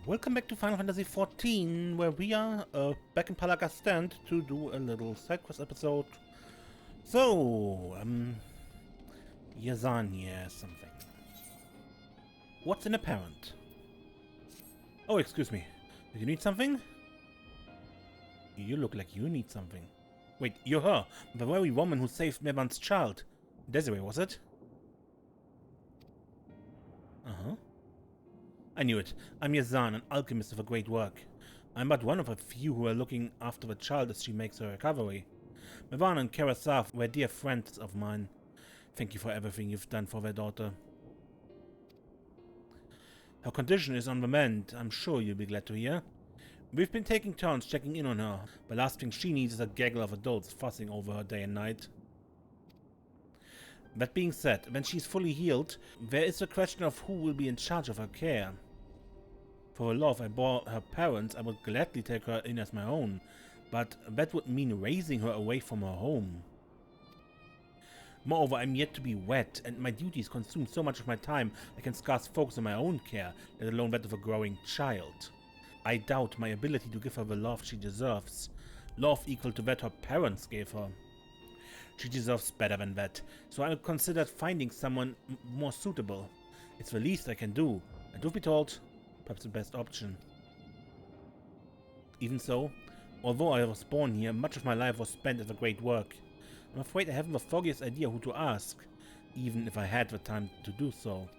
Welcome back to Final Fantasy XIV, where we are back in Palaka stand to do a little side quest episode. So, Yazania something. What's an apparent? Oh, excuse me. Do you need something? You look like you need something. Wait, you're her, the very woman who saved Mehvan's child. Desiree, was it? Uh-huh. I knew it. I'm Yazan, an alchemist of a great work. I'm but one of a few who are looking after the child as she makes her recovery. Mehvan and Karasaf were dear friends of mine. Thank you for everything you've done for their daughter. Her condition is on the mend, I'm sure you'll be glad to hear. We've been taking turns checking in on her. The last thing she needs is a gaggle of adults fussing over her day and night. That being said, when she's fully healed, there is the question of who will be in charge of her care. For the love I bore her parents, I would gladly take her in as my own, but that would mean raising her away from her home. Moreover, I'm yet to be wed, and my duties consume so much of my time I can scarce focus on my own care, let alone that of a growing child. I doubt my ability to give her the love she deserves, love equal to that her parents gave her. She deserves better than that, so I considered finding someone more suitable. It's the least I can do, and truth be told, perhaps the best option. Even so, although I was born here, much of my life was spent at the great work. I'm afraid I haven't the foggiest idea who to ask, even if I had the time to do so.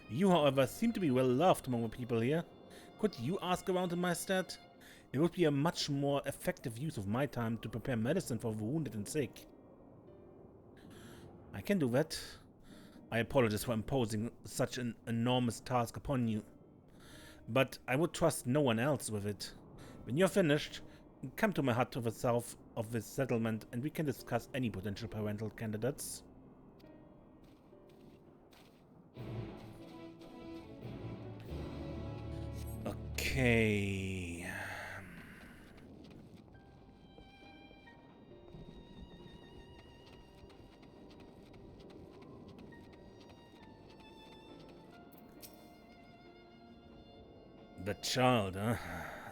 You, however, seem to be well loved among the people here. Could you ask around in my stead? It would be a much more effective use of my time to prepare medicine for the wounded and sick. I can do that. I apologize for imposing such an enormous task upon you. But I would trust no one else with it. When you're finished, come to my hut to the south of this settlement and we can discuss any potential parental candidates. Okay. The child, huh?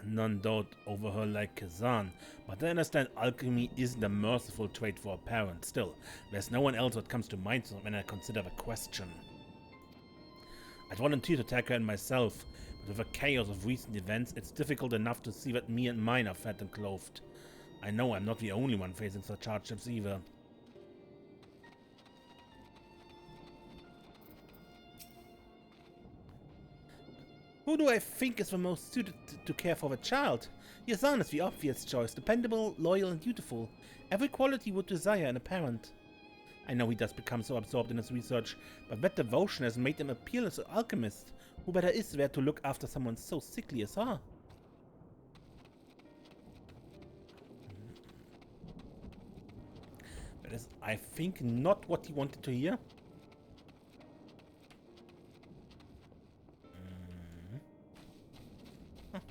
None dote over her like Kazan, but I understand alchemy isn't a merciful trait for a parent. Still, there's no one else that comes to mind when I consider the question. I'd volunteer to take her in myself, but with the chaos of recent events, it's difficult enough to see that me and mine are fed and clothed. I know I'm not the only one facing such hardships either. Who do I think is the most suited to care for the child? Yazan is the obvious choice, dependable, loyal and dutiful. Every quality would desire in a parent. I know he does become so absorbed in his research, but that devotion has made him appeal as an alchemist. Who better is there to look after someone so sickly as her? That is, I think, not what he wanted to hear.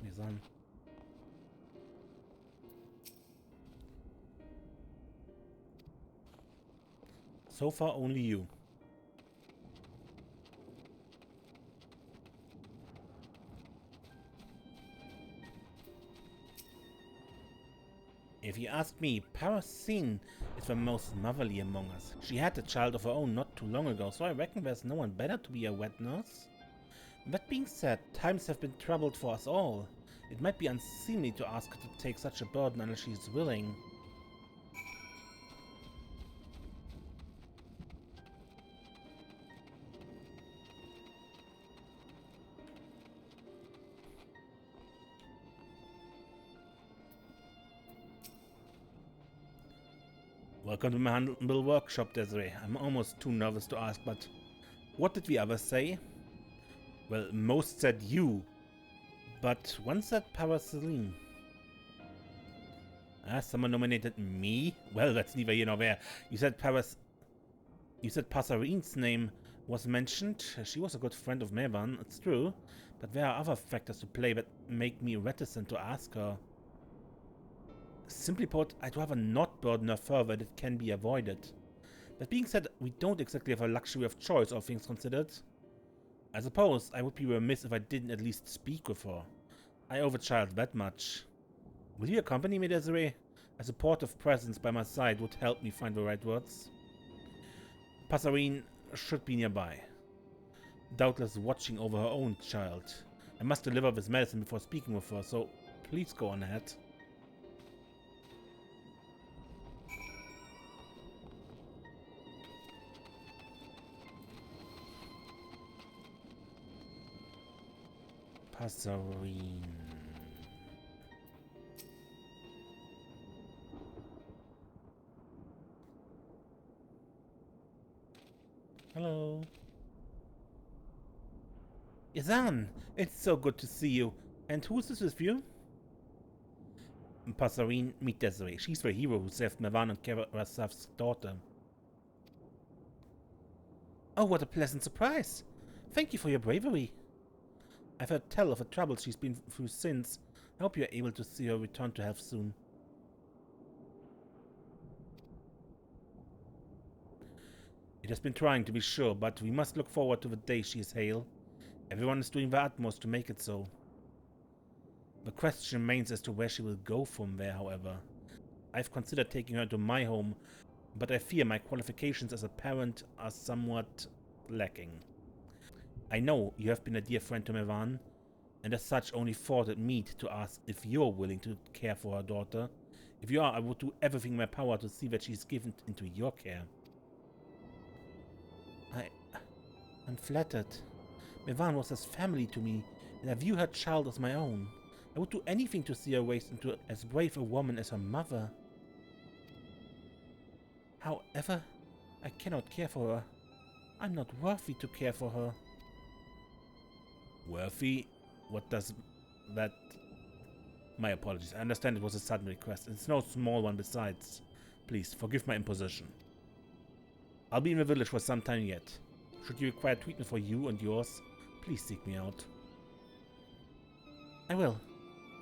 Yazan. So far, only you. If you ask me, Parasine is the most motherly among us. She had a child of her own not too long ago, so I reckon there's no one better to be a wet nurse. That being said, times have been troubled for us all. It might be unseemly to ask her to take such a burden unless she's willing. Welcome to my humble workshop, Desiree. I'm almost too nervous to ask, but what did the others say? Well, most said you, but one said Paraceline. Someone nominated me? Well, that's neither here nor there. You said Passarine's name was mentioned. She was a good friend of Mehvan, it's true, but there are other factors to play that make me reticent to ask her. Simply put, I'd rather not burden her further if it can be avoided. That being said, we don't exactly have a luxury of choice, all things considered. I suppose I would be remiss if I didn't at least speak with her. I owe the child that much. Will you accompany me, Desiree? A supportive presence by my side would help me find the right words. Passarine should be nearby, doubtless watching over her own child. I must deliver this medicine before speaking with her, so please go on ahead. Passarine. Hello. Yazan, it's so good to see you. And who's this with you? Passarine, meet Desiree. She's the hero who saved Mehvan and Karasav's daughter. Oh, what a pleasant surprise. Thank you for your bravery. I've heard tell of the troubles she's been through since. I hope you're able to see her return to health soon. It has been trying, to be sure, but we must look forward to the day she is hale. Everyone is doing their utmost to make it so. The question remains as to where she will go from there, however. I've considered taking her to my home, but I fear my qualifications as a parent are somewhat lacking. I know you have been a dear friend to Mehvan, and as such only thought it meet to ask if you're willing to care for her daughter. If you are, I would do everything in my power to see that she's given into your care. I'm flattered. Mehvan was as family to me, and I view her child as my own. I would do anything to see her raised into as brave a woman as her mother. However, I cannot care for her. I'm not worthy to care for her. Worthy? What does that... My apologies. I understand it was a sudden request. It's no small one besides. Please, forgive my imposition. I'll be in the village for some time yet. Should you require treatment for you and yours, please seek me out. I will.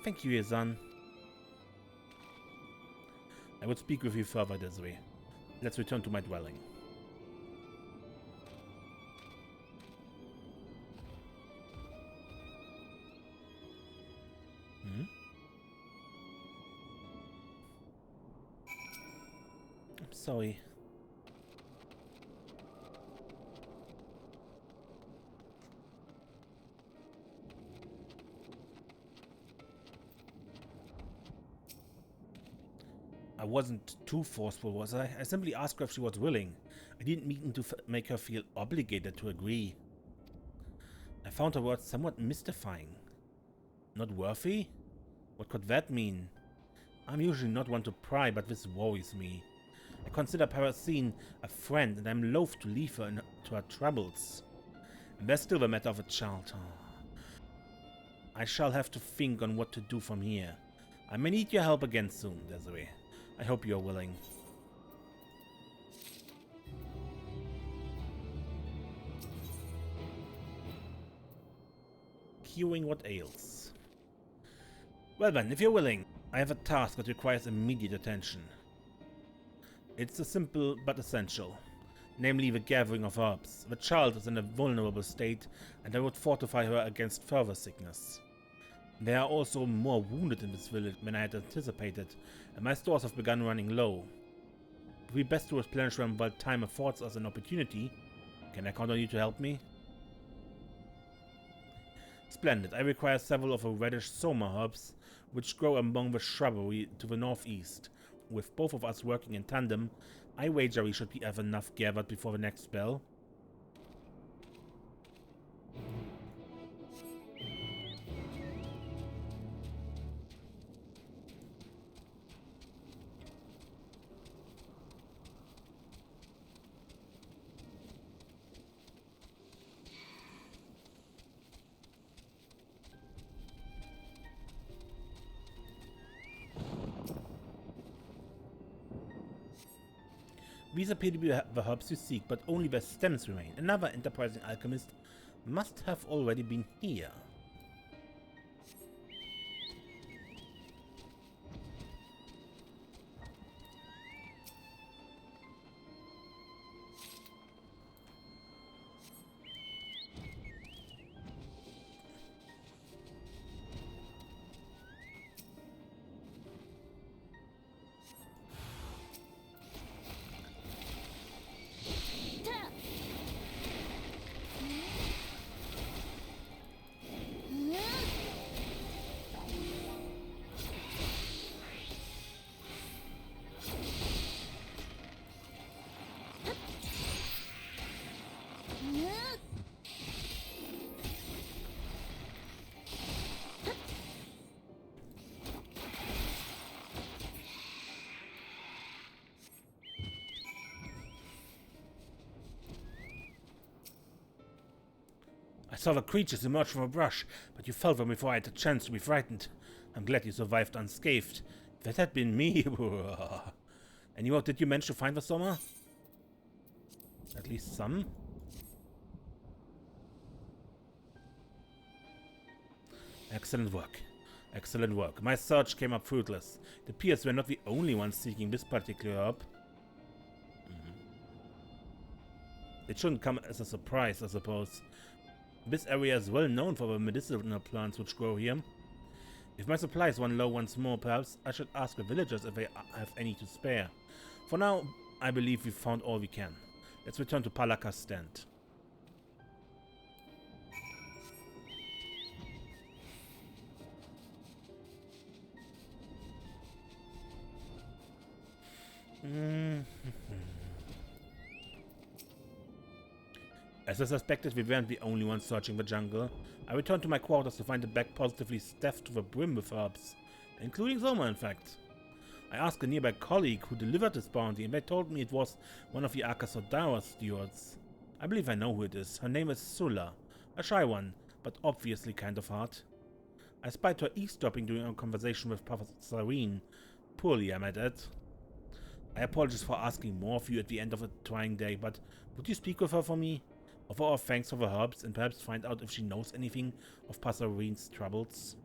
Thank you, Yazan. I would speak with you further, Desiree. Let's return to my dwelling. I'm sorry. I wasn't too forceful, was I? I simply asked her if she was willing. I didn't mean to make her feel obligated to agree. I found her words somewhat mystifying. Not worthy? What could that mean? I'm usually not one to pry, but this worries me. I consider Parasine a friend, and I'm loath to leave her to her troubles. And there's still the matter of a child. I shall have to think on what to do from here. I may need your help again soon, Desiree. I hope you're willing. Curing what ails. Well then, if you're willing, I have a task that requires immediate attention. It's a simple but essential, namely the gathering of herbs. The child is in a vulnerable state, and I would fortify her against further sickness. There are also more wounded in this village than I had anticipated, and my stores have begun running low. It would be best to replenish them while time affords us an opportunity. Can I count on you to help me? Splendid. I require several of the reddish soma herbs, which grow among the shrubbery to the northeast. With both of us working in tandem, I wager we should have enough gathered before the next spell. These appear to be the herbs you seek, but only their stems remain. Another enterprising alchemist must have already been here. saw the creatures emerge from a brush, but you fell from before I had a chance to be frightened. I'm glad you survived unscathed. If that had been me... Anyway, did you manage to find the summer? At least some? Excellent work. Excellent work. My search came up fruitless. It appears we're not the only ones seeking this particular herb. It shouldn't come as a surprise, I suppose. This area is well known for the medicinal plants which grow here. If my supplies run low once more, perhaps I should ask the villagers if they have any to spare. For now, I believe we've found all we can. Let's return to Palaka's stand. As I suspected, we weren't the only ones searching the jungle. I returned to my quarters to find the bag positively stuffed to the brim with herbs, including Soma, in fact. I asked a nearby colleague who delivered this bounty, and they told me it was one of the Akasodara stewards. I believe I know who it is. Her name is Sula, a shy one, but obviously kind of hard. I spied her eavesdropping during our conversation with Professor Reen. Poorly, I might add. I apologize for asking more of you at the end of a trying day, but would you speak with her for me? Offer our thanks for the herbs and perhaps find out if she knows anything of Professor Reen's troubles.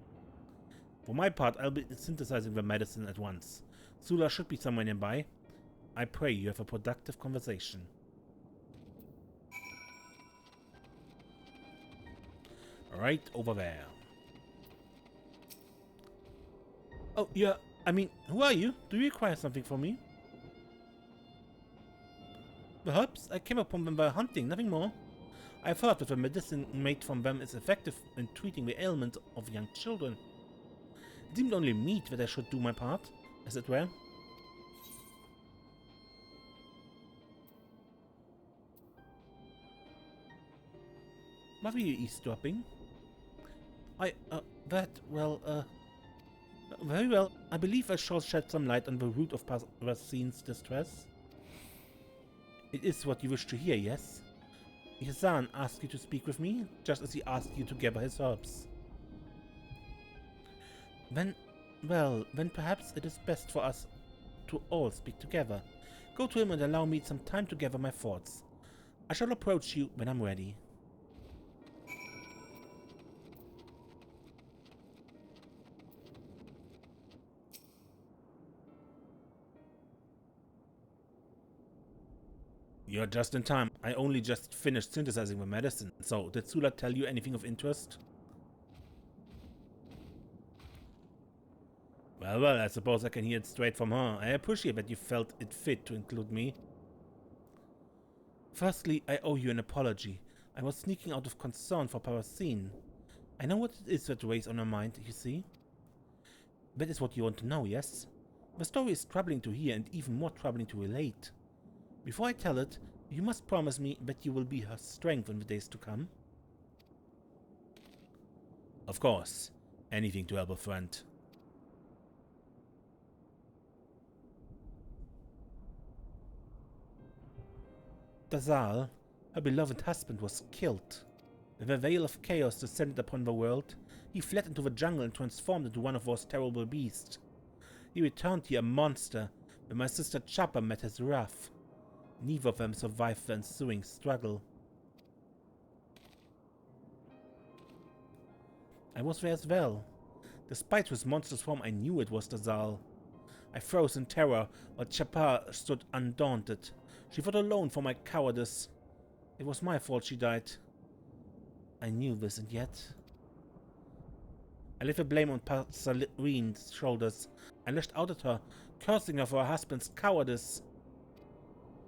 For my part, I'll be synthesizing the medicine at once. Sula should be somewhere nearby. I pray you have a productive conversation. Right over there. Oh, yeah, I mean, who are you? Do you require something from me? The herbs? I came upon them by hunting, nothing more. I've heard that the medicine made from them is effective in treating the ailments of young children. It seemed only meet that I should do my part, as it were. What were you eavesdropping? Very well. I believe I shall shed some light on the root of Racine's distress. It is what you wish to hear, yes? Yazan asked you to speak with me, just as he asked you to gather his herbs. Then perhaps it is best for us to all speak together. Go to him and allow me some time to gather my thoughts. I shall approach you when I'm ready. You're just in time. I only just finished synthesizing the medicine. So, did Sula tell you anything of interest? Well, I suppose I can hear it straight from her. I appreciate that you felt it fit to include me. Firstly, I owe you an apology. I was sneaking out of concern for Paracine. I know what it is that weighs on her mind, you see. That is what you want to know, yes? The story is troubling to hear and even more troubling to relate. Before I tell it, you must promise me that you will be her strength in the days to come. Of course. Anything to help a friend. Dazal, her beloved husband, was killed. When the veil of chaos descended upon the world, he fled into the jungle and transformed into one of those terrible beasts. He returned here a monster when my sister Chopper met his wrath. Neither of them survived the ensuing struggle. I was there as well. Despite his monstrous form, I knew it was Dazal. I froze in terror, while Chopper stood undaunted. She fought alone for my cowardice. It was my fault she died. I knew this, and yet... I laid the blame on Pasaline's shoulders. I lashed out at her, cursing her for her husband's cowardice.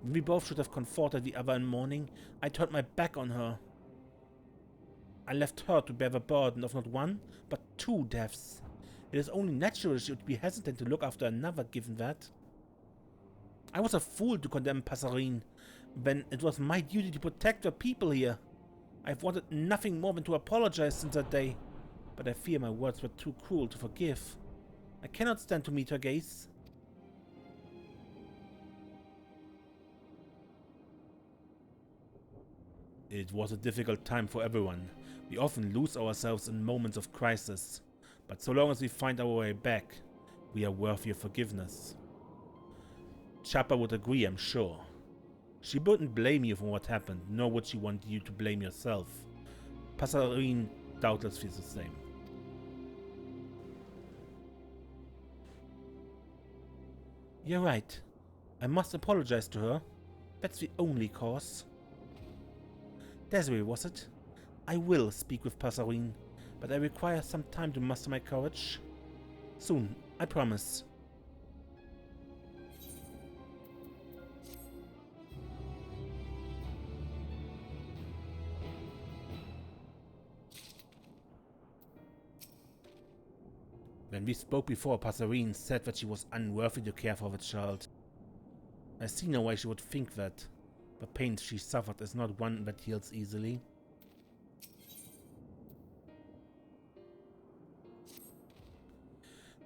We both should have comforted the other in mourning. I turned my back on her. I left her to bear the burden of not one, but two deaths. It is only natural she would be hesitant to look after another, given that. I was a fool to condemn Passerine, when it was my duty to protect the people here. I've wanted nothing more than to apologize since that day, but I fear my words were too cruel to forgive. I cannot stand to meet her gaze. It was a difficult time for everyone. We often lose ourselves in moments of crisis, but so long as we find our way back, we are worthy of forgiveness. Chappa would agree, I'm sure. She wouldn't blame you for what happened, nor would she want you to blame yourself. Passerine doubtless feels the same. You're right. I must apologize to her. That's the only cause. Desiree, was it? I will speak with Passerine, but I require some time to muster my courage. Soon, I promise. When we spoke before, Passerine said that she was unworthy to care for the child. I see no why she would think that. The pain she suffered is not one that heals easily.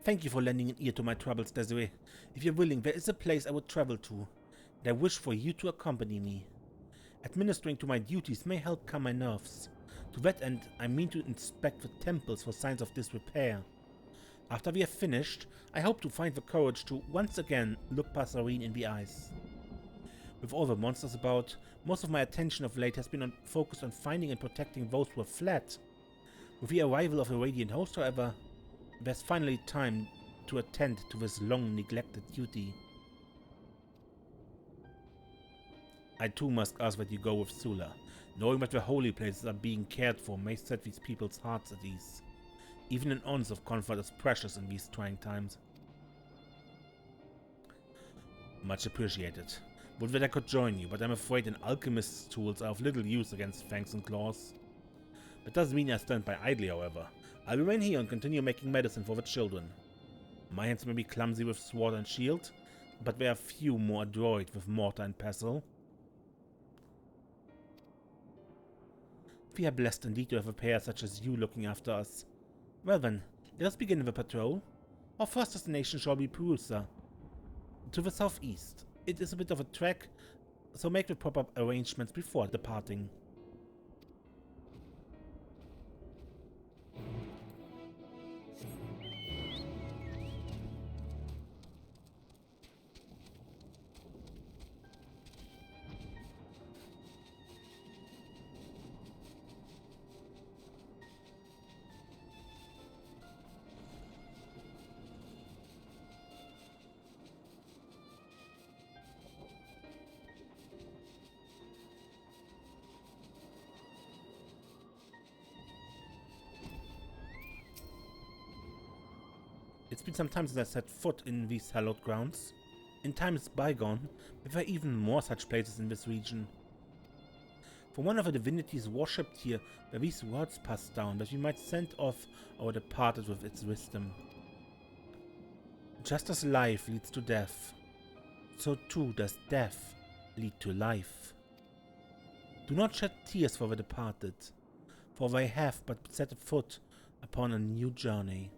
Thank you for lending an ear to my troubles, Desiree. If you're willing, there is a place I would travel to, and I wish for you to accompany me. Administering to my duties may help calm my nerves. To that end, I mean to inspect the temples for signs of disrepair. After we have finished, I hope to find the courage to once again look Passerine in the eyes. With all the monsters about, most of my attention of late has been focused on finding and protecting those who have fled. With the arrival of the Radiant Host, however, there's finally time to attend to this long-neglected duty. I too must ask that you go with Sula. Knowing that the holy places are being cared for may set these people's hearts at ease. Even an ounce of comfort is precious in these trying times. Much appreciated. Would that I could join you, but I'm afraid an alchemist's tools are of little use against fangs and claws. That doesn't mean I stand by idly, however. I'll remain here and continue making medicine for the children. My hands may be clumsy with sword and shield, but there are few more adroit with mortar and pestle. We are blessed indeed to have a pair such as you looking after us. Well then, let us begin the patrol. Our first destination shall be Perusa, to the southeast. It is a bit of a trek, so make the proper arrangements before departing. It's been some time since I set foot in these hallowed grounds. In times bygone, there were even more such places in this region. For one of the divinities worshipped here, were these words passed down that we might send off our departed with its wisdom. Just as life leads to death, so too does death lead to life. Do not shed tears for the departed, for they have but set foot upon a new journey.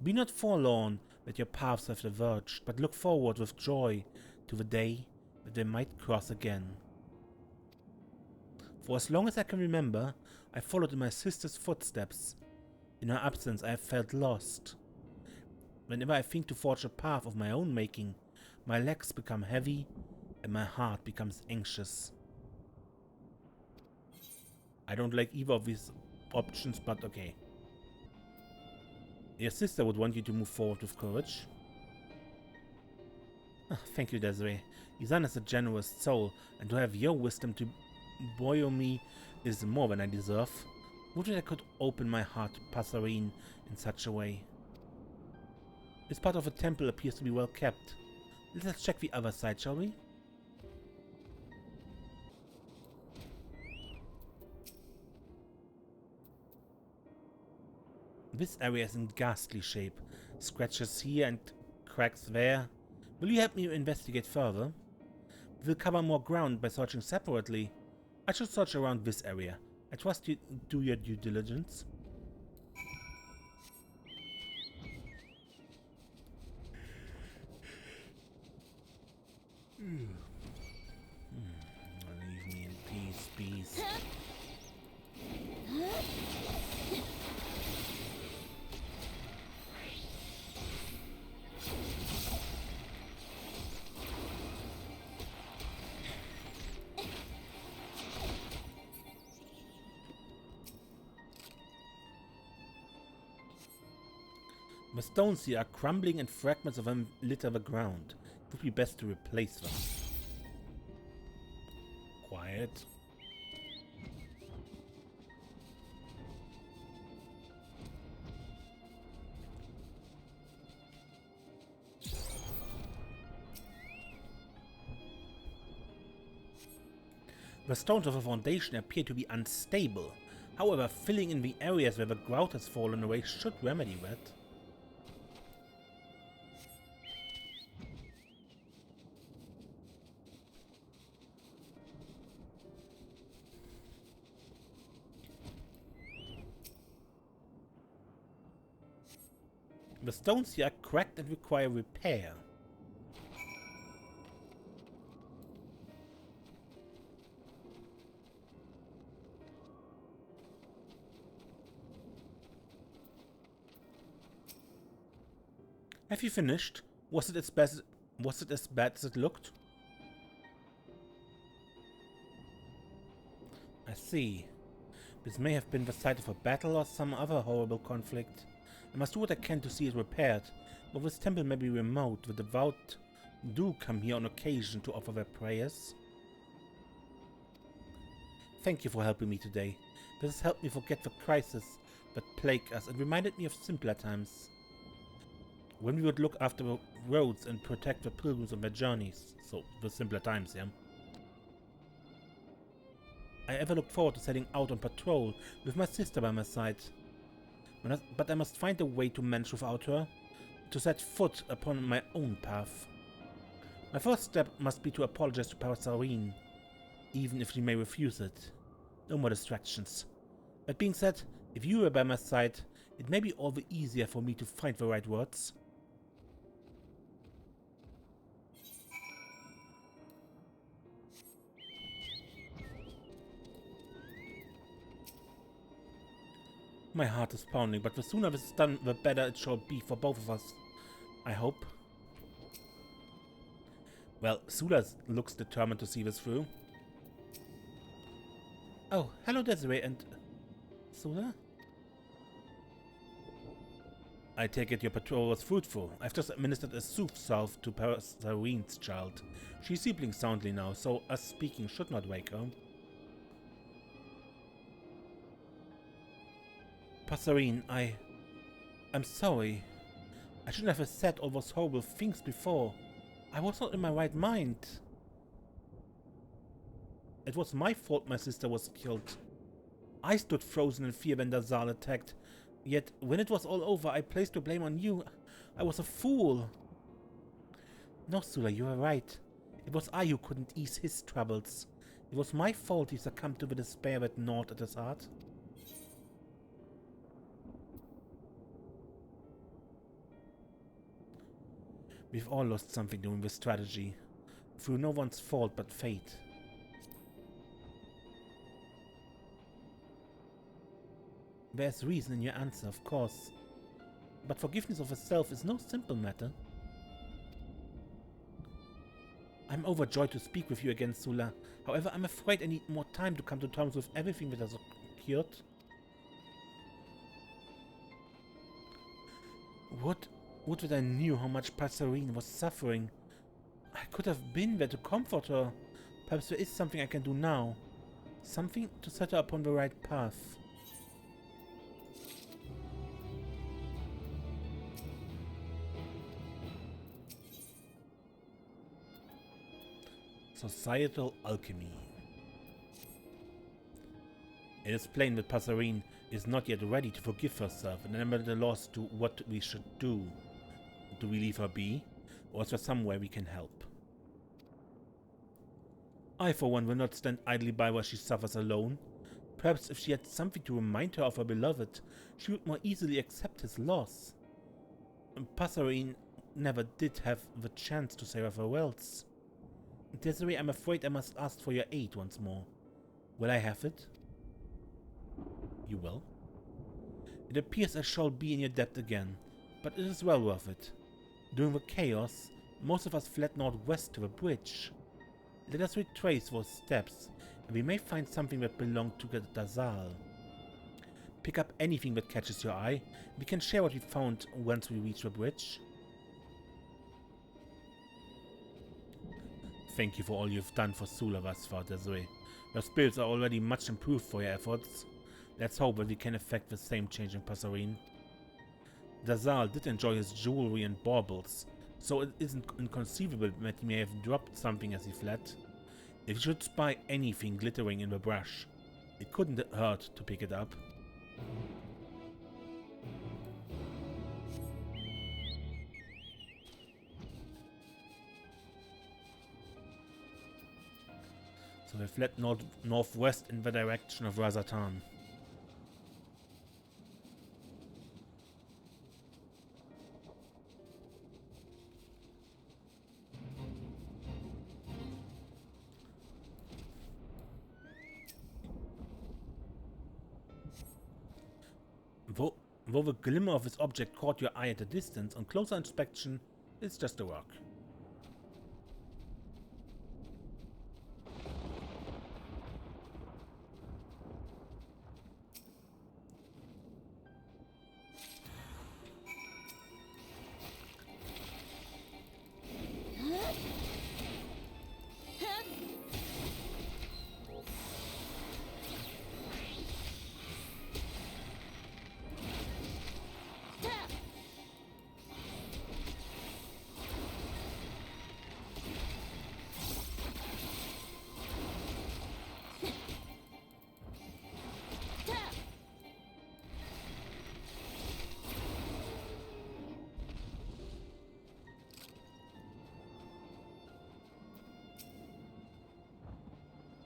Be not forlorn that your paths have diverged, but look forward with joy to the day that they might cross again. For as long as I can remember, I followed in my sister's footsteps. In her absence, I have felt lost. Whenever I think to forge a path of my own making, my legs become heavy and my heart becomes anxious. I don't like either of these options, but okay. Your sister would want you to move forward with courage. Thank you, Desiree. Izan is a generous soul, and to have your wisdom to buoy me is more than I deserve. Would that I could open my heart to Passerine in such a way. This part of the temple appears to be well kept. Let us check the other side, shall we? This area is in ghastly shape. Scratches here and cracks there. Will you help me investigate further? We'll cover more ground by searching separately. I should search around this area. I trust you do your due diligence. Leave me in peace, peace. The stones here are crumbling and fragments of them litter the ground. It would be best to replace them. Quiet. The stones of the foundation appear to be unstable. However, filling in the areas where the grout has fallen away should remedy that. The stones here are cracked and require repair. Have you finished? Was it as bad as it looked? I see. This may have been the site of a battle or some other horrible conflict. I must do what I can to see it repaired. But this temple may be remote. The devout do come here on occasion to offer their prayers. Thank you for helping me today. This has helped me forget the crisis that plagued us and reminded me of simpler times, when we would look after the roads and protect the pilgrims on their journeys. So, the simpler times, yeah. I ever looked forward to setting out on patrol with my sister by my side. But I must find a way to manage without her, to set foot upon my own path. My first step must be to apologize to Passerine, even if she may refuse it. No more distractions. That being said, if you were by my side, it may be all the easier for me to find the right words. My heart is pounding, but the sooner this is done, the better it shall be for both of us. I hope. Well, Sula looks determined to see this through. Oh, hello Desiree and... Sula? I take it your patrol was fruitful. I've just administered a sooth salve to Passerine's child. She's sleeping soundly now, so us speaking should not wake her. Passerine, I'm sorry. I shouldn't have said all those horrible things before. I was not in my right mind. It was my fault my sister was killed. I stood frozen in fear when Dazal attacked. Yet, when it was all over, I placed the blame on you. I was a fool. No, Sula, you are right. It was I who couldn't ease his troubles. It was my fault he succumbed to the despair that gnawed at his heart. We've all lost something doing this strategy, through no one's fault but fate. There's reason in your answer, of course, but forgiveness of the self is no simple matter. I'm overjoyed to speak with you again, Sula. However, I'm afraid I need more time to come to terms with everything that has occurred. Would that I knew how much Passerine was suffering. I could have been there to comfort her. Perhaps there is something I can do now. Something to set her upon the right path. Societal alchemy. It is plain that Passerine is not yet ready to forgive herself and am at a loss to what we should do. Do we leave her be, or is there some way we can help? I, for one, will not stand idly by while she suffers alone. Perhaps if she had something to remind her of her beloved, she would more easily accept his loss. Passerine never did have the chance to say her farewells. Desiree, I'm afraid I must ask for your aid once more. Will I have it? You will? It appears I shall be in your debt again, but it is well worth it. During the chaos, most of us fled northwest to the bridge. Let us retrace those steps, and we may find something that belonged to Dazal. Pick up anything that catches your eye. We can share what we found once we reach the bridge. Thank you for all you've done for Sula thus far, Desiree. Your spirits are already much improved for your efforts. Let's hope that we can effect the same change in Passerine. Dazal did enjoy his jewelry and baubles, so it isn't inconceivable that he may have dropped something as he fled. If you should spy anything glittering in the brush, it couldn't hurt to pick it up. So they fled northwest in the direction of Razatan. Though the glimmer of this object caught your eye at a distance, on closer inspection, it's just a rock.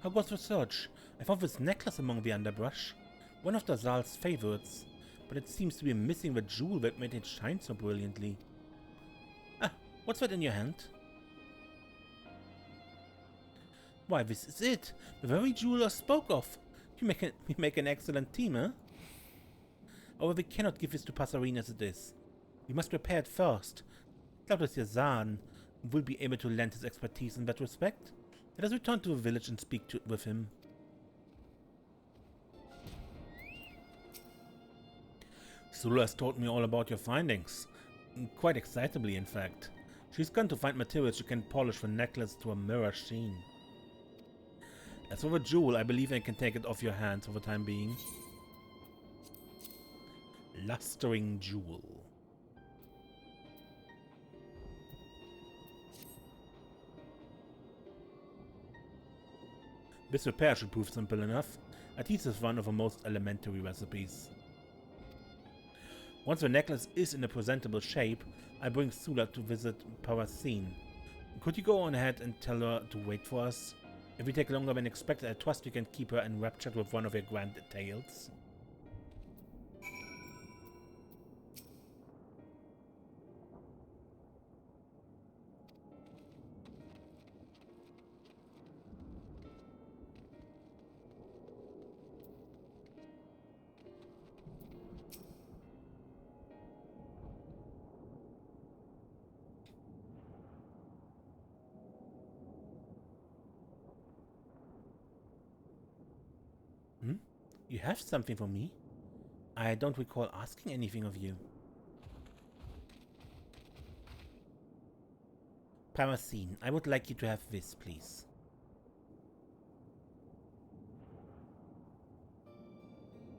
How was the search? I found this necklace among the underbrush. One of Dazal's favorites, but it seems to be missing the jewel that made it shine so brilliantly. Ah, what's that in your hand? Why, this is it! The very jewel I spoke of! We make an excellent team, eh? However, we cannot give this to Passerine as it is. We must prepare it first. Doubtless Yazan will be able to lend his expertise in that respect. Let us return to the village and speak with him. Sula has told me all about your findings. Quite excitably, in fact. She's gone to find materials you can polish the necklace to a mirror sheen. As for the jewel, I believe I can take it off your hands for the time being. Lustering jewel. This repair should prove simple enough. At least it's one of the most elementary recipes. Once the necklace is in a presentable shape, I bring Sula to visit Parasine. Could you go on ahead and tell her to wait for us? If we take longer than expected, I trust we can keep her enraptured with one of your grand tales. You have something for me? I don't recall asking anything of you. Parasine, I would like you to have this, please.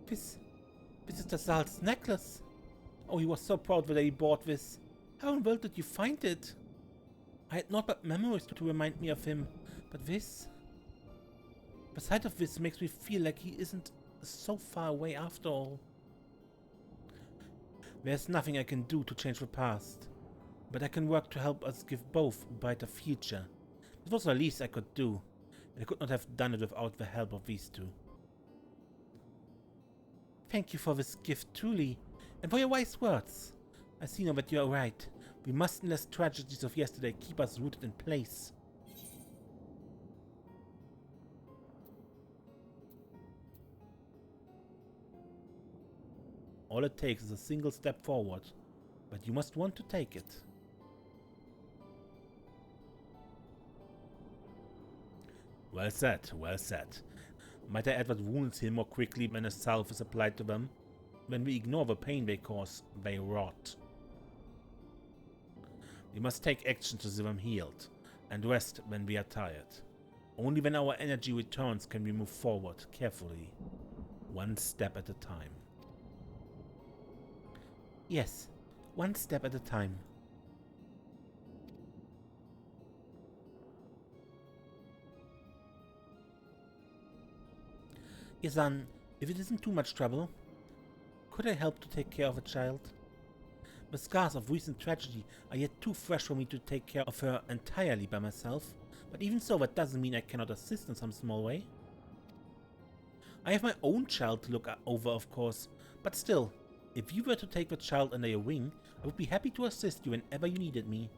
This is Dazal's necklace. Oh, he was so proud that he bought this. How in the world did you find it? I had not but memories to remind me of him, but this... The sight of this makes me feel like he isn't so far away after all. There's nothing I can do to change the past, but I can work to help us give both a brighter future. This was the least I could do, and I could not have done it without the help of these two. Thank you for this gift, truly, and for your wise words. I see now that you are right. We mustn't let tragedies of yesterday keep us rooted in place. All it takes is a single step forward, but you must want to take it. Well said, well said. Might I add that wounds heal more quickly when a salve is applied to them? when we ignore the pain they cause, they rot. We must take action to see them healed, and rest when we are tired. Only when our energy returns can we move forward, carefully, one step at a time. Yes, one step at a time. Yazan, if it isn't too much trouble, could I help to take care of a child? The scars of recent tragedy are yet too fresh for me to take care of her entirely by myself, but even so, that doesn't mean I cannot assist in some small way. I have my own child to look over, of course, but still, if you were to take the child under your wing, I would be happy to assist you whenever you needed me.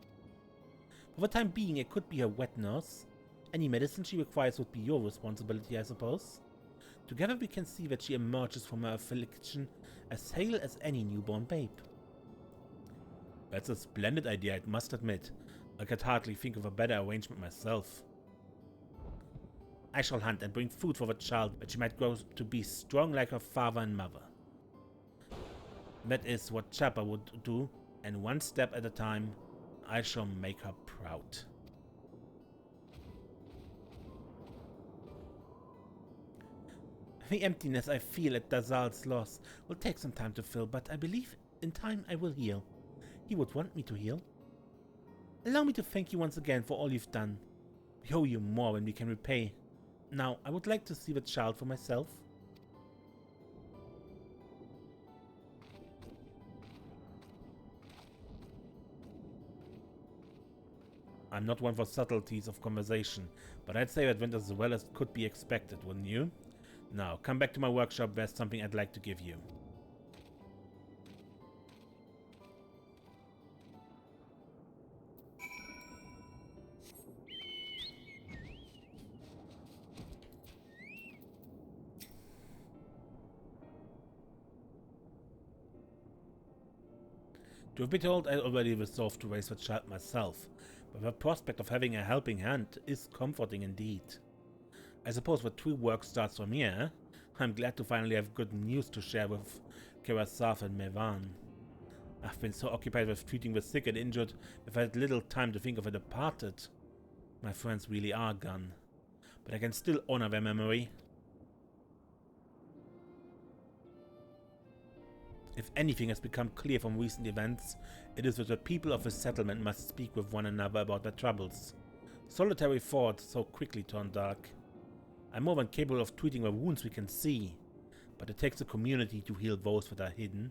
For the time being, I could be her wet nurse. Any medicine she requires would be your responsibility, I suppose. Together we can see that she emerges from her affliction as hale as any newborn babe. That's a splendid idea, I must admit. I could hardly think of a better arrangement myself. I shall hunt and bring food for the child, that she might grow to be strong like her father and mother. That is what Chappa would do, and one step at a time, I shall make her proud. The emptiness I feel at Dazal's loss will take some time to fill, but I believe in time I will heal. He would want me to heal. Allow me to thank you once again for all you've done. We owe you more when we can repay. Now, I would like to see the child for myself. I'm not one for subtleties of conversation, but I'd say that went as well as could be expected, wouldn't you? Now, come back to my workshop, there's something I'd like to give you. Truth be told, I already resolved to raise the child myself, but the prospect of having a helping hand is comforting indeed. I suppose the true work starts from here. I'm glad to finally have good news to share with XIV and Mehvan. I've been so occupied with treating the sick and injured, I've had little time to think of the departed. My friends really are gone, but I can still honor their memory. If anything has become clear from recent events, it is that the people of the settlement must speak with one another about their troubles. Solitary thoughts so quickly turn dark. I'm more than capable of treating the wounds we can see, but it takes a community to heal those that are hidden.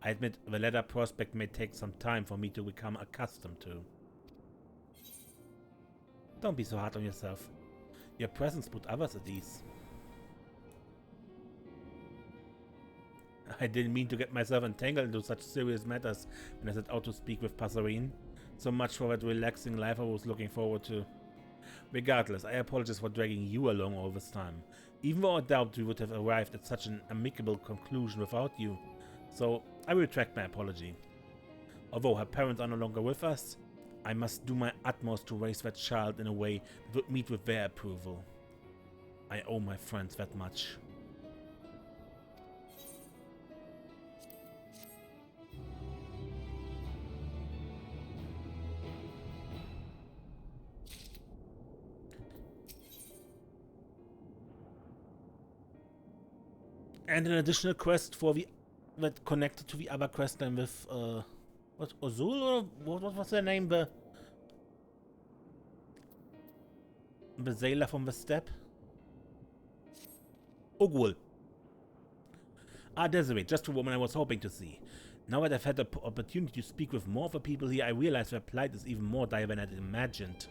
I admit the latter prospect may take some time for me to become accustomed to. Don't be so hard on yourself. Your presence put others at ease. I didn't mean to get myself entangled into such serious matters when I set out to speak with Passerine. So much for that relaxing life I was looking forward to. Regardless, I apologize for dragging you along all this time, even though I doubt we would have arrived at such an amicable conclusion without you. So I retract my apology. Although her parents are no longer with us, I must do my utmost to raise that child in a way that would meet with their approval. I owe my friends that much. And an additional quest for that connected to the other quest line with what, Ozul, or what was their name? The sailor from the steppe? Ogul. Ah, Desiree, just the woman I was hoping to see. Now that I've had the opportunity to speak with more of the people here, I realize their plight is even more dire than I'd imagined.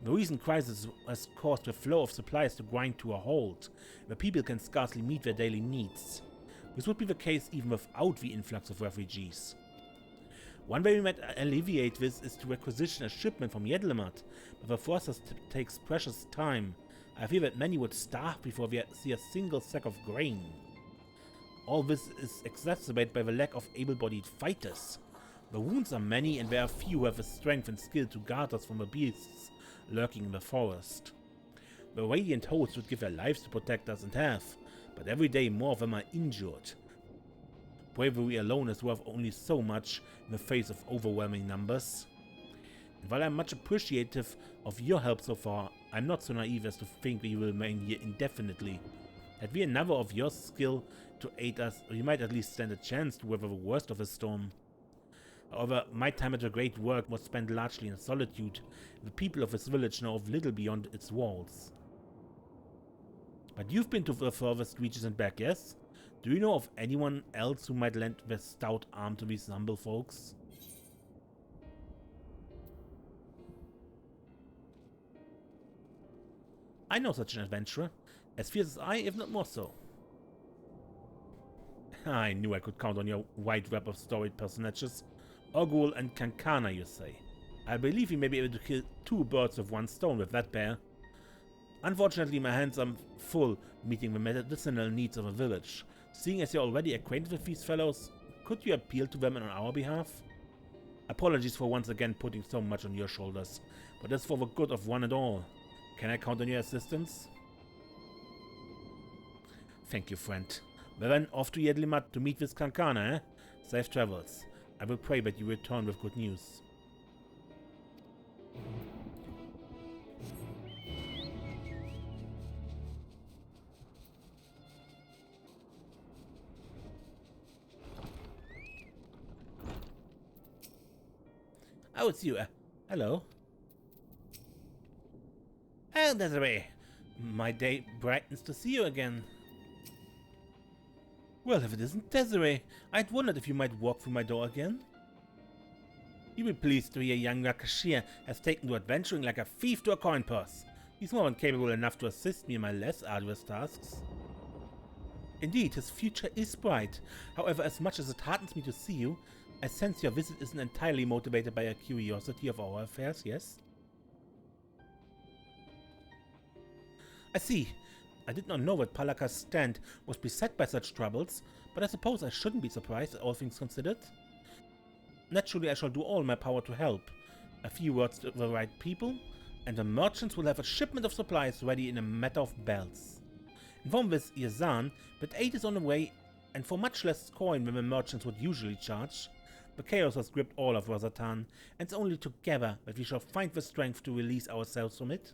The recent crisis has caused the flow of supplies to grind to a halt. The people can scarcely meet their daily needs. This would be the case even without the influx of refugees. One way we might alleviate this is to requisition a shipment from Yedlamat, but the process takes precious time. I fear that many would starve before they see a single sack of grain. All this is exacerbated by the lack of able-bodied fighters. The wounds are many, and there are few who have the strength and skill to guard us from the beasts lurking in the forest. The Radiant hosts would give their lives to protect us and have, but every day more of them are injured. Bravery alone is worth only so much in the face of overwhelming numbers. And while I'm much appreciative of your help so far, I'm not so naive as to think we will remain here indefinitely. Had we another of your skill to aid us, we might at least stand a chance to weather the worst of the storm. However, my time at the great work was spent largely in solitude. The people of this village know of little beyond its walls. But you've been to the furthest reaches and back, yes? Do you know of anyone else who might lend their stout arm to these humble folks? I know such an adventurer, as fierce as I, if not more so. I knew I could count on your wide web of storied personages. Ogul and Kankana, you say. I believe we may be able to kill 2 birds with 1 stone with that pair. Unfortunately, my hands are full meeting the medicinal needs of a village. Seeing as you're already acquainted with these fellows, could you appeal to them on our behalf? Apologies for once again putting so much on your shoulders, but it's for the good of one and all. Can I count on your assistance? Thank you, friend. Well then, off to Yedlimat to meet with Kankana, eh? Safe travels. I will pray that you return with good news. Oh, it's you. Hello. Oh, Desiree. My day brightens to see you again. Well, if it isn't Desiree, I'd wondered if you might walk through my door again. You'll be pleased to hear young Rakashir has taken to adventuring like a thief to a coin purse. He's more than capable enough to assist me in my less arduous tasks. Indeed, his future is bright. However, as much as it heartens me to see you, I sense your visit isn't entirely motivated by a curiosity of our affairs, yes? I see. I did not know that Palaka's stand was beset by such troubles, but I suppose I shouldn't be surprised, all things considered. Naturally, I shall do all in my power to help. A few words to the right people, and the merchants will have a shipment of supplies ready in a matter of bells. Inform with Yazan that aid is on the way, and for much less coin than the merchants would usually charge. The chaos has gripped all of Rosatan, and it's only together that we shall find the strength to release ourselves from it.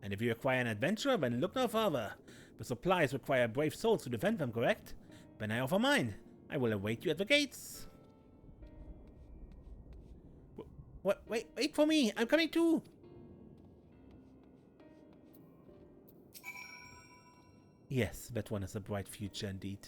And if you require an adventurer, then look no further. The supplies require brave souls to defend them, correct? Then I offer mine. I will await you at the gates. Wait for me! I'm coming too! Yes, that one has a bright future indeed.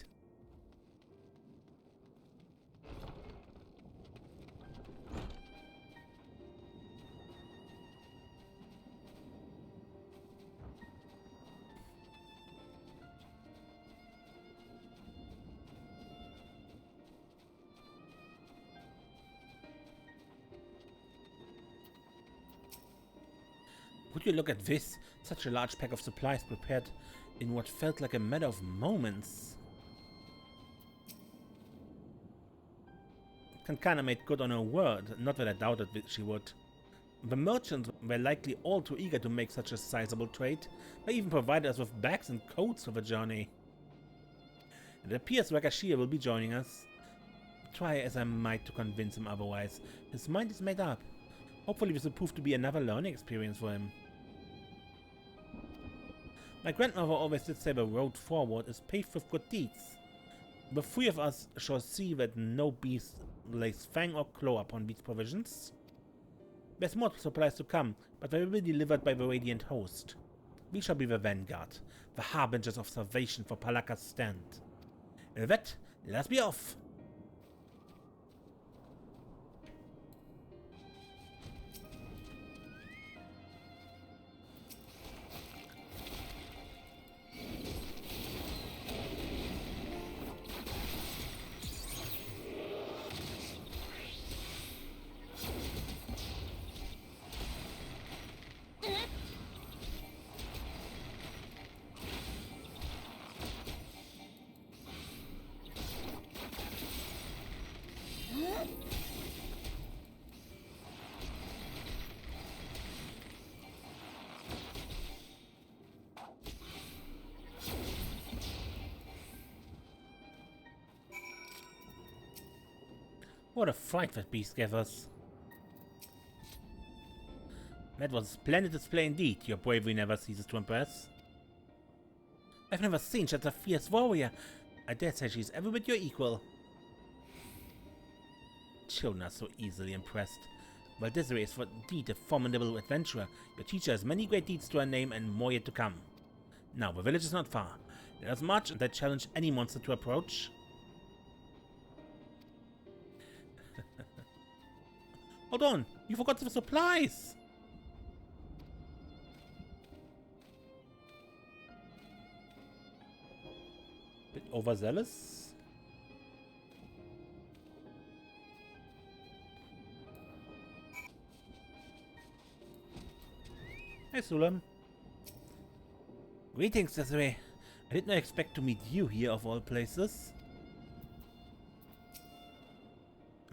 Would you look at this? Such a large pack of supplies prepared in what felt like a matter of moments. Kankana made good on her word, not that I doubted that she would. The merchants were likely all too eager to make such a sizable trade. They even provided us with bags and coats for the journey. It appears Rakashir will be joining us. Try as I might to convince him otherwise, his mind is made up. Hopefully this will prove to be another learning experience for him. My grandmother always did say the road forward is paved with good deeds. The 3 of us shall see that no beast lays fang or claw upon these provisions. There's more supplies to come, but they will be delivered by the Radiant Host. We shall be the vanguard, the harbingers of salvation for Palaka's stand. And with that, let's be off! What a fright that beast gave us. That was a splendid display indeed. Your bravery never ceases to impress. I've never seen such a fierce warrior. I dare say she's every bit your equal. Children are so easily impressed. Well, Desiree is indeed a formidable adventurer. Your teacher has many great deeds to her name and more yet to come. Now, the village is not far. Let us march and I challenge any monster to approach. Hold on, you forgot the supplies! Bit overzealous? Hey, Sulam. Greetings, Desiree. I did not expect to meet you here of all places.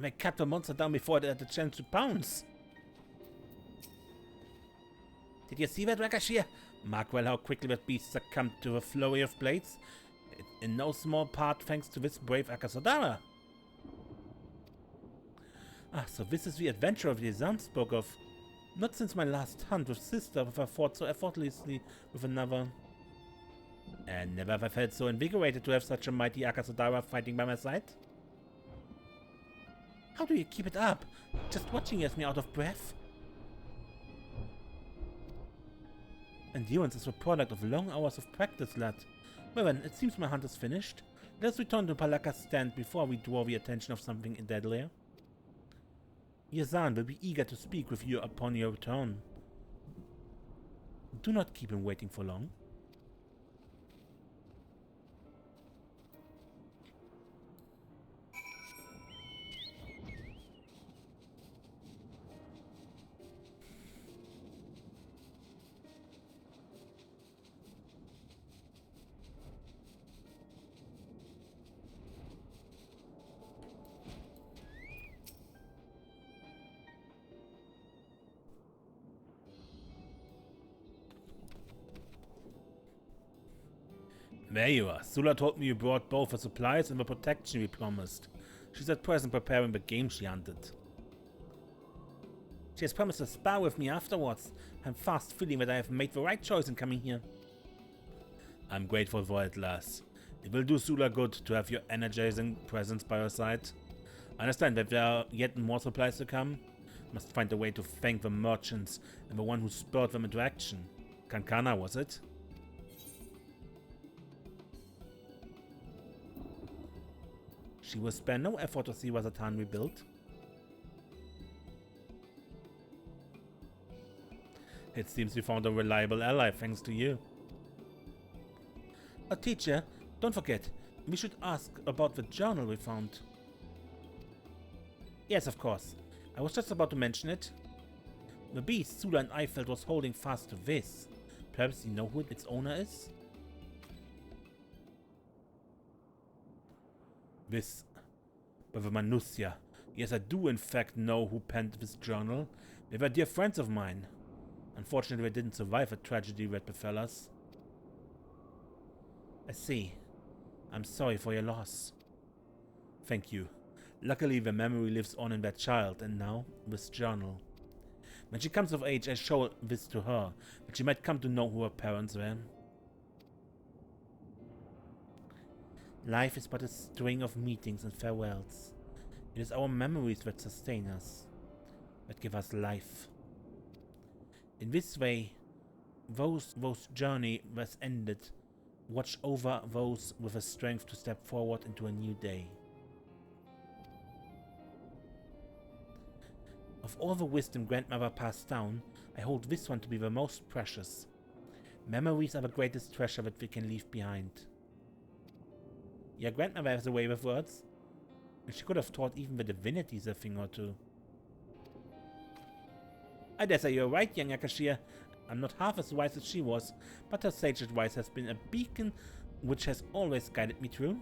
I cut the monster down before it had a chance to pounce. Did you see that, Rakashir? Mark well how quickly that beast succumbed to a flurry of blades. In no small part thanks to this brave Akasadara. Ah, so this is the adventure of the Zan spoke of. Not since my last hunt with sister have I fought so effortlessly with another. And never have I felt so invigorated to have such a mighty Akasadara fighting by my side. How do you keep it up? Just watching gets me out of breath. Endurance is a product of long hours of practice, lad. Mehvan, it seems my hunt is finished. Let us return to Palaka's stand before we draw the attention of something deadlier. Yazan will be eager to speak with you upon your return. Do not keep him waiting for long. There you are. Sula told me you brought both the supplies and the protection we promised. She's at present preparing the game she hunted. She has promised to spar with me afterwards. I'm fast feeling that I have made the right choice in coming here. I'm grateful for it, lass. It will do Sula good to have your energizing presence by her side. I understand that there are yet more supplies to come. Must find a way to thank the merchants and the one who spurred them into action. Kankana, was it? She will spare no effort to see Wazatan rebuilt. It seems we found a reliable ally thanks to you. Teacher, don't forget, we should ask about the journal we found. Yes, of course. I was just about to mention it. The beast Sula and I felt was holding fast to this. Perhaps you know who its owner is? This Manusya. Yes, I do in fact know who penned this journal. They were dear friends of mine. Unfortunately, they didn't survive a tragedy that befell us. I see. I'm sorry for your loss. Thank you. Luckily, the memory lives on in that child, and now, this journal. When she comes of age, I show this to her, that she might come to know who her parents were. Life is but a string of meetings and farewells. It is our memories that sustain us, that give us life. In this way, those journey was ended, watch over those with the strength to step forward into a new day. Of all the wisdom grandmother passed down, I hold this one to be the most precious. Memories are the greatest treasure that we can leave behind. Your grandmother has a way with words, and she could have taught even the divinities a thing or two. I dare say you're right, young Akashia. I'm not half as wise as she was, but her sage advice has been a beacon which has always guided me through.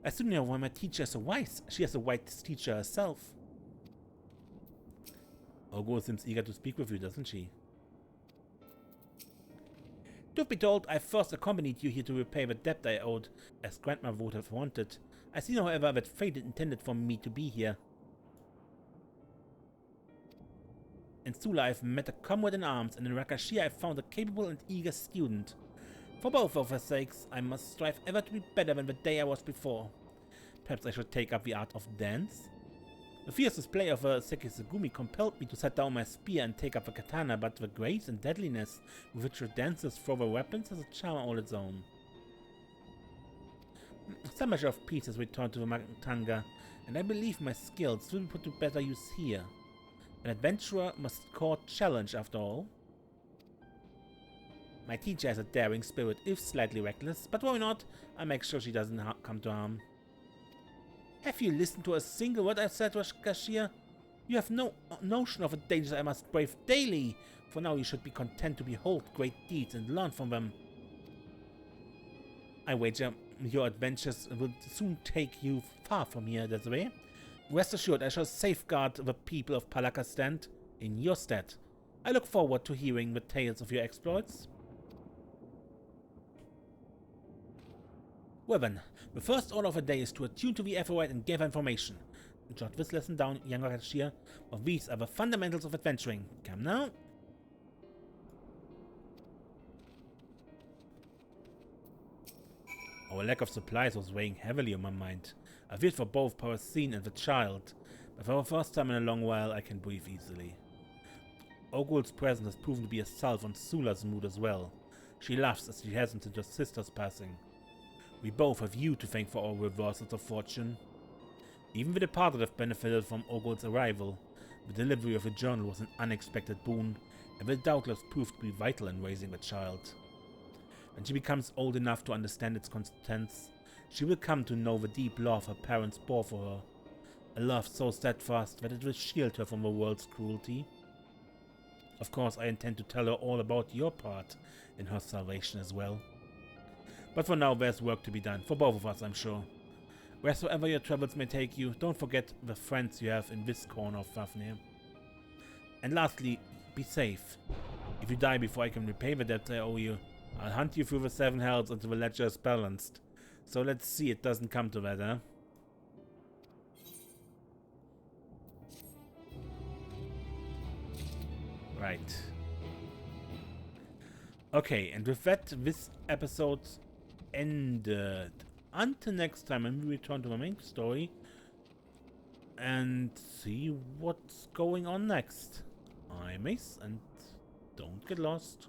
I soon know why my teacher is so wise. She is a wise teacher herself. Ogo seems eager to speak with you, doesn't she? Truth be told, I first accompanied you here to repay the debt I owed, as Grandma would have wanted. I see, however, that fate intended for me to be here. In Sula, I've met a comrade in arms, and in Rakashia, I've found a capable and eager student. For both of our sakes, I must strive ever to be better than the day I was before. Perhaps I should take up the art of dance? The fierce display of a Sekisugumi compelled me to set down my spear and take up the katana, but the grace and deadliness with which the dancers throw their weapons has a charm all its own. Some measure of peace has returned to the Matanga, and I believe my skills will be put to better use here. An adventurer must court challenge, after all. My teacher has a daring spirit, if slightly reckless, but why not? I'll make sure she doesn't come to harm. Have you listened to a single word I've said, Rakashia? You have no notion of the dangers I must brave daily. For now, you should be content to behold great deeds and learn from them. I wager your adventures will soon take you far from here, Desiree. Rest assured, I shall safeguard the people of Palaka stand in your stead. I look forward to hearing the tales of your exploits. Well then, the first order of the day is to attune to the Aetheroid and gather information. Jot this lesson down, young Rakashia, for these are the fundamentals of adventuring. Come now. Our lack of supplies was weighing heavily on my mind. I feared for both Parasine and the child, but for the first time in a long while I can breathe easily. Ogul's presence has proven to be a salve on Sula's mood as well. She laughs as she hastens into her sister's passing. We both have you to thank for our reversals of fortune. Even the departed have benefited from Ogul's arrival. The delivery of a journal was an unexpected boon, and will doubtless prove to be vital in raising the child. When she becomes old enough to understand its contents, she will come to know the deep love her parents bore for her. A love so steadfast that it will shield her from the world's cruelty. Of course, I intend to tell her all about your part in her salvation as well. But for now, there's work to be done, for both of us, I'm sure. Wheresoever your travels may take you, don't forget the friends you have in this corner of Thavnair. And lastly, be safe. If you die before I can repay the debt I owe you, I'll hunt you through the 7 hells until the ledger is balanced. So let's see it doesn't come to that, huh? Right. Okay, and with that, this episode ended. Until next time, when we return to my main story and see what's going on next. I'm Ace, and don't get lost.